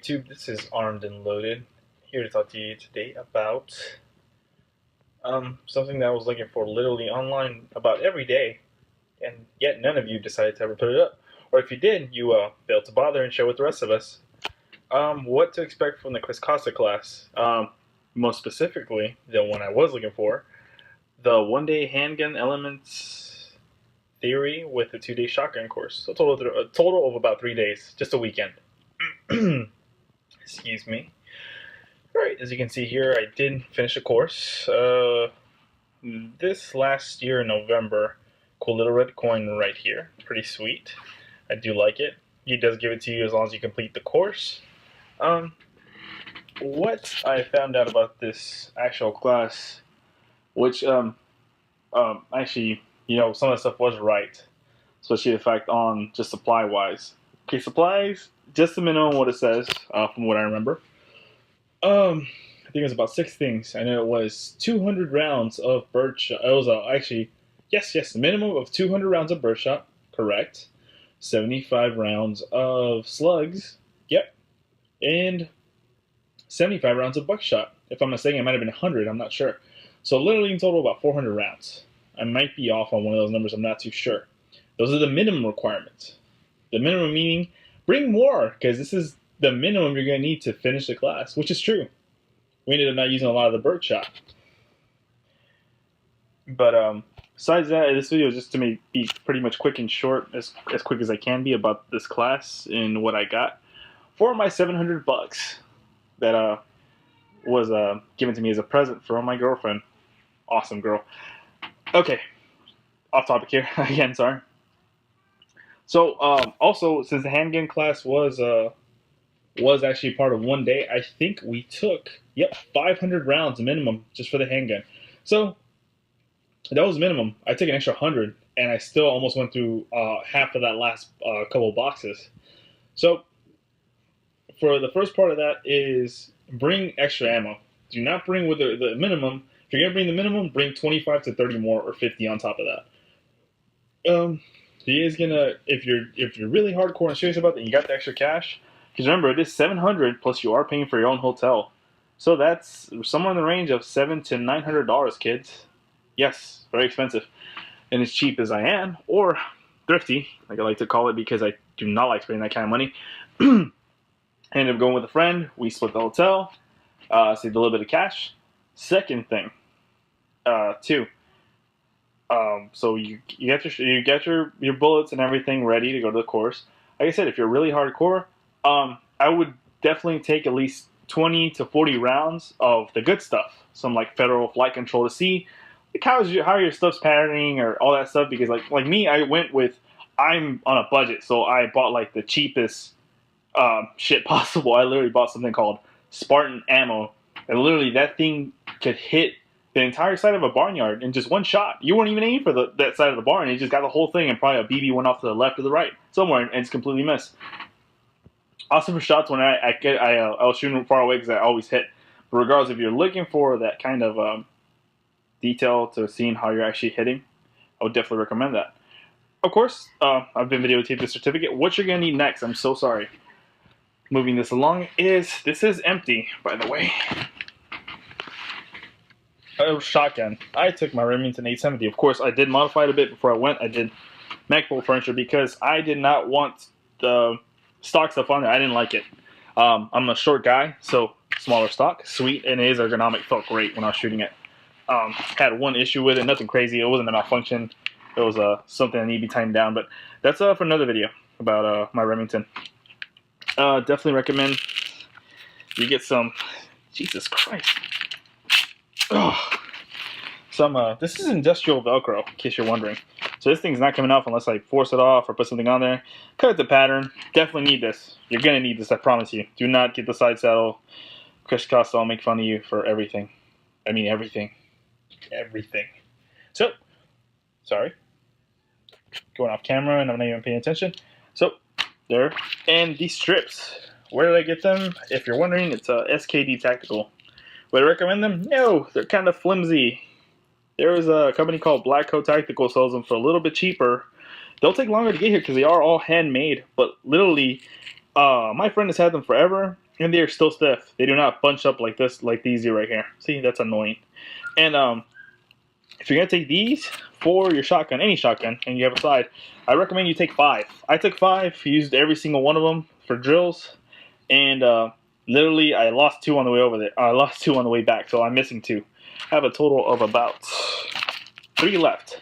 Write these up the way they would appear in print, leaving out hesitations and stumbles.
YouTube? This is Armed and Loaded, here to talk to you today about something that I was looking for literally online about every day, and yet none of you decided to ever put it up. Or if you did, you failed to bother and share with the rest of us. What to expect from the Costa class. Most specifically, the one I was looking for, the one-day handgun elements theory with a 2-day shotgun course. So a total of about 3 days, just a weekend. Excuse me. Alright, as you can see here, I did finish a course. This last year in November, cool little red coin right here. Pretty sweet. I do like it. He does give it to you as long as you complete the course. What I found out about this actual class, which actually, some of the stuff was right, especially the fact on just supply wise. Okay, supplies, just the minimum what it says, from what I remember. I think it was about 6 things. I know it was 200 rounds of birdshot. It was actually, yes, the minimum of 200 rounds of birdshot, correct. 75 rounds of slugs, yep, and 75 rounds of buckshot. If I'm mistaken, it might have been 100. I'm not sure. So literally in total about 400 rounds. I might be off on one of those numbers. I'm not too sure. Those are the minimum requirements. The minimum meaning bring more, because this is the minimum you're going to need to finish the class, which is true. We ended up not using a lot of the birdshot. But besides that, this video is just to be pretty much quick and short, as quick as I can be about this class and what I got for my $700 that was given to me as a present from my girlfriend. Awesome girl. Okay, off topic here again. Sorry. So also, since the handgun class was actually part of one day, I think we took 500 rounds minimum just for the handgun. So that was minimum. I took an extra 100, and I still almost went through half of that last couple boxes. So for the first part of that is bring extra ammo. Do not bring with the minimum. If you're gonna bring the minimum, bring 25 to 30 more or 50 on top of that. He is gonna, if you're really hardcore and serious about it, and you got the extra cash, because remember it is 700 plus you are paying for your own hotel, so that's somewhere in the range of $700 to $900, kids. Yes, very expensive, and as cheap as I am, or thrifty, like I like to call it, because I do not like spending that kind of money. I ended up going with a friend. We split the hotel, saved a little bit of cash. Second thing, two. So you get your bullets and everything ready to go to the course. Like I said, if you're really hardcore, I would definitely take at least 20 to 40 rounds of the good stuff. Some like federal flight control to see like how your stuff's patterning or all that stuff. Because like me, I'm on a budget, so I bought like the cheapest shit possible. I literally bought something called Spartan ammo, and literally that thing could hit the entire side of a barnyard in just one shot. You weren't even aiming for that side of the barn. You just got the whole thing, and probably a BB went off to the left or the right somewhere, and it's completely missed. Also for shots, when I was shooting far away because I always hit. But regardless, if you're looking for that kind of detail to seeing how you're actually hitting, I would definitely recommend that. Of course, I've been videotaping the certificate. What you're gonna need next, I'm so sorry. Moving this along this is empty, by the way. Shotgun. I took my Remington 870. Of course, I did modify it a bit before I went. I did mag bolt furniture because I did not want the stock stuff on there. I didn't like it. I'm a short guy, so smaller stock, sweet, and it is ergonomic. Felt great when I was shooting it. Had one issue with it, nothing crazy. It wasn't a malfunction. It was something that needed to be tightened down. But that's for another video about my Remington. Definitely recommend you get some. Jesus Christ. Oh, this is industrial Velcro, in case you're wondering. So this thing's not coming off unless I force it off or put something on there. Cut the pattern. Definitely need this. You're gonna need this, I promise you. Do not get the side saddle. Chris Costa will make fun of you for everything. I mean everything. Everything. So, sorry. Going off camera and I'm not even paying attention. So, there. And these strips. Where did I get them? If you're wondering, it's SKD Tactical. Would I recommend them? No, they're kind of flimsy. There is a company called Blackcoat Tactical sells them for a little bit cheaper. They'll take longer to get here because they are all handmade. But literally, my friend has had them forever, and they're still stiff. They do not bunch up like this, like these do right here. See, that's annoying. And if you're gonna take these for your shotgun, any shotgun, and you have a slide, I recommend you take 5. I took 5, used every single one of them for drills, and literally I lost 2 on the way over there. I lost 2 on the way back, so I'm missing 2. I have a total of about 3 left.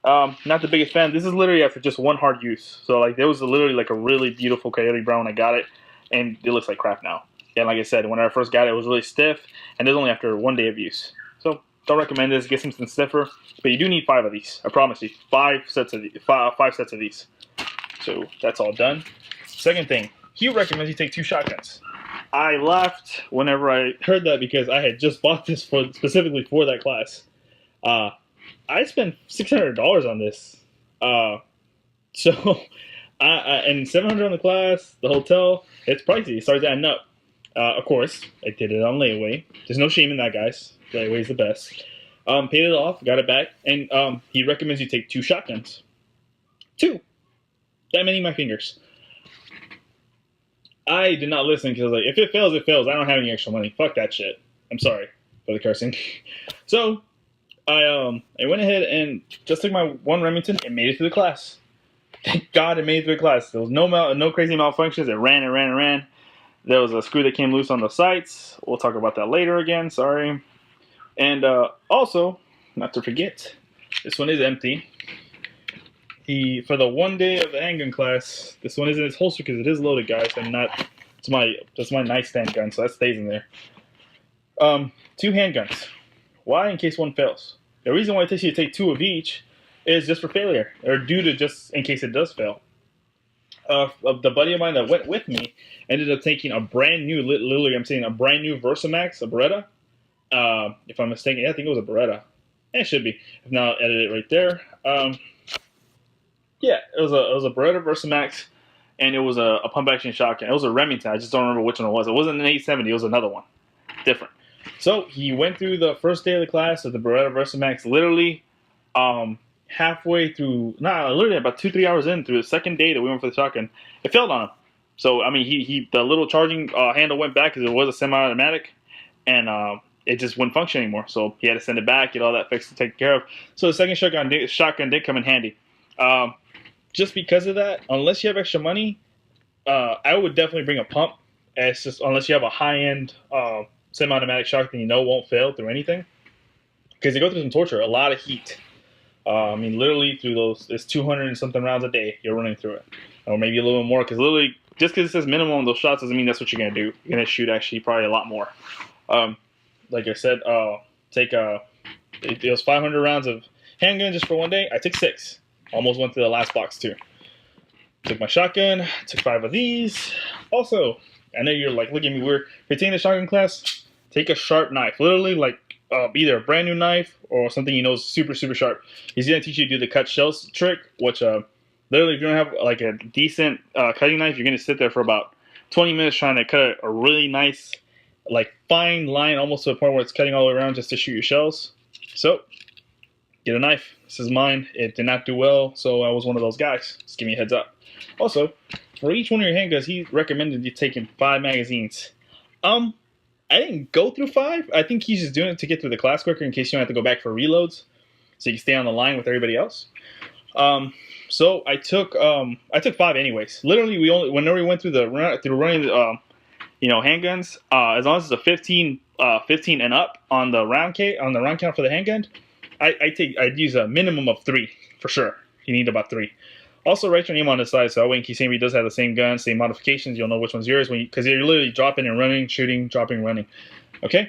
Not the biggest fan. This is literally after just 1 hard use. So like there was literally like a really beautiful coyote brown when I got it, and it looks like crap now. And like I said, when I first got it, it was really stiff, and it was only after 1 day of use. So don't recommend this. Get something stiffer, but you do need 5 of these. I promise you, 5 sets of these. 5 sets of these. So that's all done. Second thing, he recommends you take 2 shotguns. I laughed whenever I heard that because I had just bought this specifically for that class. I spent $600 on this. So and $700 on the class, the hotel. It's pricey. It starts adding up. Of course, I did it on layaway. There's no shame in that, guys. Layaway is the best. Paid it off, got it back, and he recommends you take 2 shotguns. 2. That many in my fingers. I did not listen because I was like, if it fails, it fails. I don't have any extra money. Fuck that shit. I'm sorry for the cursing. So I went ahead and just took my 1 Remington and made it through the class. Thank God it made it through the class. There was no crazy malfunctions. It ran and ran and ran. There was a screw that came loose on the sights. We'll talk about that later again. Sorry. And also, not to forget, this one is empty. For the 1 day of the handgun class, this one is in its holster because it is loaded, guys, and not. That's my nightstand gun, so that stays in there. 2 handguns. Why? In case one fails. The reason why it takes you to take 2 of each is just for failure, or due to just in case it does fail. The buddy of mine that went with me ended up taking a brand new, literally, I'm saying a brand new Versamax, a Beretta. If I'm mistaken, yeah, I think it was a Beretta. It should be. If not, I'll edit it right there. Yeah, it was a Beretta Versamax, and it was a pump action shotgun. It was a Remington. I just don't remember which one it was. It wasn't an 870. It was another one, different. So he went through the first day of the class of the Beretta Versamax. Literally, halfway through, literally about 2-3 hours in through the second day that we went for the shotgun, it failed on him. So I mean, the little charging handle went back because it was a semi-automatic, and it just wouldn't function anymore. So he had to send it back, get all that fixed and taken care of. So the second shotgun did come in handy. Just because of that, unless you have extra money, I would definitely bring a pump. It's just unless you have a high-end semi-automatic shotgun you know won't fail through anything, because they go through some torture, a lot of heat. I mean, literally through those, it's 200 and something rounds a day you're running through it, or maybe a little bit more. Because literally, just because it says minimum on those shots doesn't mean that's what you're gonna do. You're gonna shoot actually probably a lot more. Like I said, it was 500 rounds of handgun just for 1 day. I took 6. Almost went to the last box too. Took my shotgun, took 5 of these. Also, I know you're like looking at me weird. If you're taking the shotgun class, take a sharp knife. Literally like either a brand new knife or something you know is super, super sharp. He's gonna teach you to do the cut shells trick, which literally if you don't have like a decent cutting knife, you're gonna sit there for about 20 minutes trying to cut a really nice, like fine line almost to the point where it's cutting all the way around just to shoot your shells. So get a knife. This is mine. It did not do well, so I was one of those guys. Just give me a heads up. Also, for each one of your handguns, he recommended you taking 5 magazines. I didn't go through 5. I think he's just doing it to get through the class quicker in case you don't have to go back for reloads, so you can stay on the line with everybody else. So I took 5 anyways. Literally, whenever we went through running the handguns, as long as it's a 15 and up on the round count for the handgun, I'd use a minimum of 3 for sure. You need about 3. Also, write your name on the side so that way in case anybody does have the same gun, same modifications, you'll know which one's yours because you're literally dropping and running, shooting, dropping, running. Okay?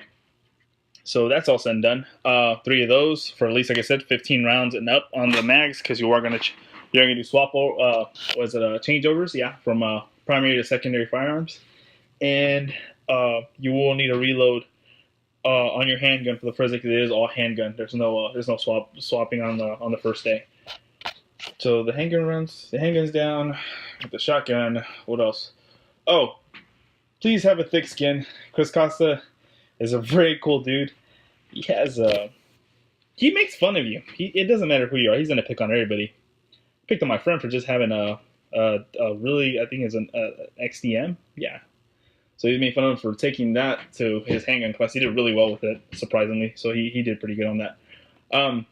So that's all said and done. 3 of those for at least, like I said, 15 rounds and up on the mags because you're gonna do swap changeovers, yeah, from primary to secondary firearms, and you will need a reload on your handgun for the first day because it is all handgun. There's no swapping on the first day. So the handgun's down, with the shotgun. What else? Oh, please have a thick skin. Chris Costa is a very cool dude. He makes fun of you. It doesn't matter who you are. He's gonna pick on everybody. Picked on my friend for just having a really, I think it's an XDM. Yeah. So he made fun of him for taking that to his handgun class. He did really well with it, surprisingly. So he did pretty good on that. Um,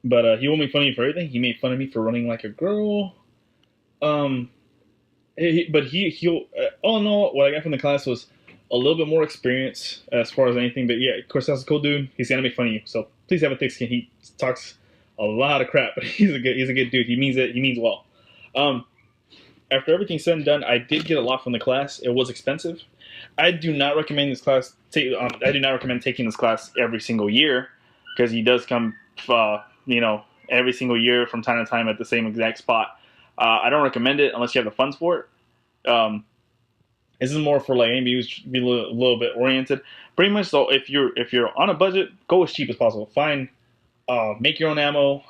but he won't make fun of me for everything. He made fun of me for running like a girl. Um, but he'll all in all, what I got from the class was a little bit more experience as far as anything. But yeah, of course, that's a cool dude. He's gonna make fun of you. So please have a thick skin. He talks a lot of crap, but he's a good dude. He means it. He means well. Um, After everything's said and done, I did get a lot from the class. It was expensive. I do not recommend this class. I do not recommend taking this class every single year because he does come, every single year from time to time at the same exact spot. I don't recommend it unless you have the funds for it. This is more for like anybody who's be a little bit oriented. Pretty much, so if you're on a budget, go as cheap as possible. Make your own ammo.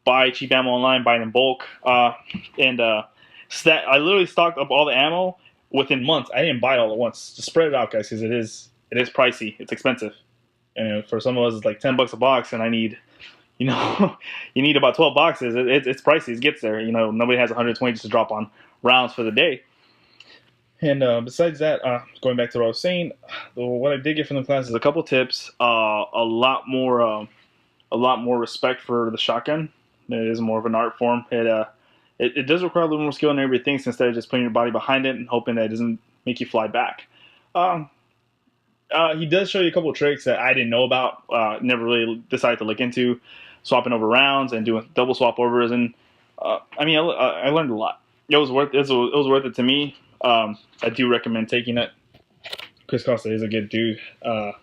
Buy cheap ammo online. Buy it in bulk. And I literally stocked up all the ammo within months. I didn't buy it all at once. Just spread it out, guys, because it is pricey. It's expensive. And for some of us, it's like $10 a box, and I need, you need about 12 boxes. It's pricey. It gets there. Nobody has 120 just to drop on rounds for the day. And besides that, going back to what I was saying, what I did get from the class is a couple tips, a lot more respect for the shotgun. It is more of an art form. It does require a little more skill and everything, instead of just putting your body behind it and hoping that it doesn't make you fly back. He does show you a couple of tricks that I didn't know about, never really decided to look into, swapping over rounds and doing double swap overs, and I learned a lot. It was worth it to me. I do recommend taking it. Chris Costa is a good dude. I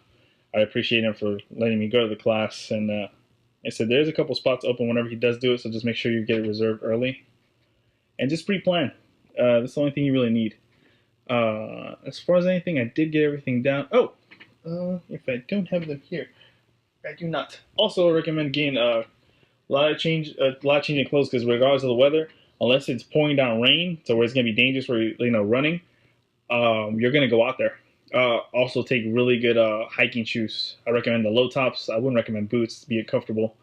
appreciate him for letting me go to the class, and I said there's a couple spots open whenever he does do it, so just make sure you get it reserved early. And just pre-plan. That's the only thing you really need. As far as anything, I did get everything down. If I don't have them here, I do not. Also, I recommend getting a lot of changing clothes, because regardless of the weather, unless it's pouring down rain, so where it's gonna be dangerous for running, you're gonna go out there. Also, take really good hiking shoes. I recommend the low tops. I wouldn't recommend boots to be comfortable.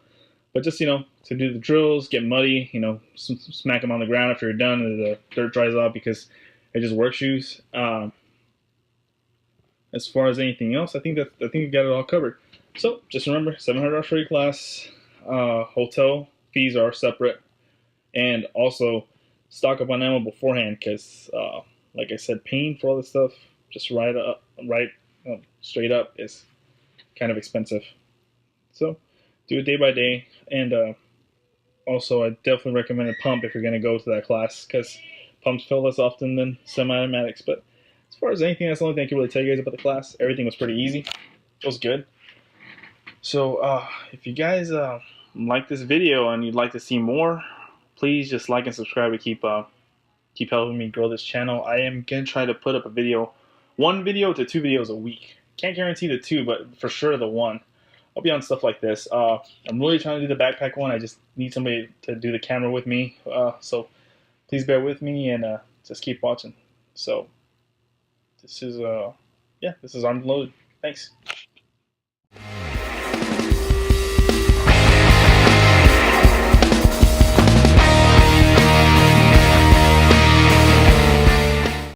But just, to do the drills, get muddy, smack them on the ground after you're done and the dirt dries off, because they're just work shoes. As far as anything else, I think we got it all covered. So just remember, $700 for your class. Hotel fees are separate, and also stock up on ammo beforehand, because like I said, paying for all this stuff just straight up is kind of expensive. So do it day by day. And also, I definitely recommend a pump if you're going to go to that class, because pumps fail less often than semi-automatics. But as far as anything, that's the only thing I can really tell you guys about the class. Everything was pretty easy. It was good. So if you guys like this video and you'd like to see more, please just like and subscribe to keep helping me grow this channel. I am going to try to put up one video to 2 videos a week. Can't guarantee the 2, but for sure the 1. I'll be on stuff like this. I'm really trying to do the backpack one. I just need somebody to do the camera with me. So please bear with me and just keep watching. So this is Untitled. Thanks.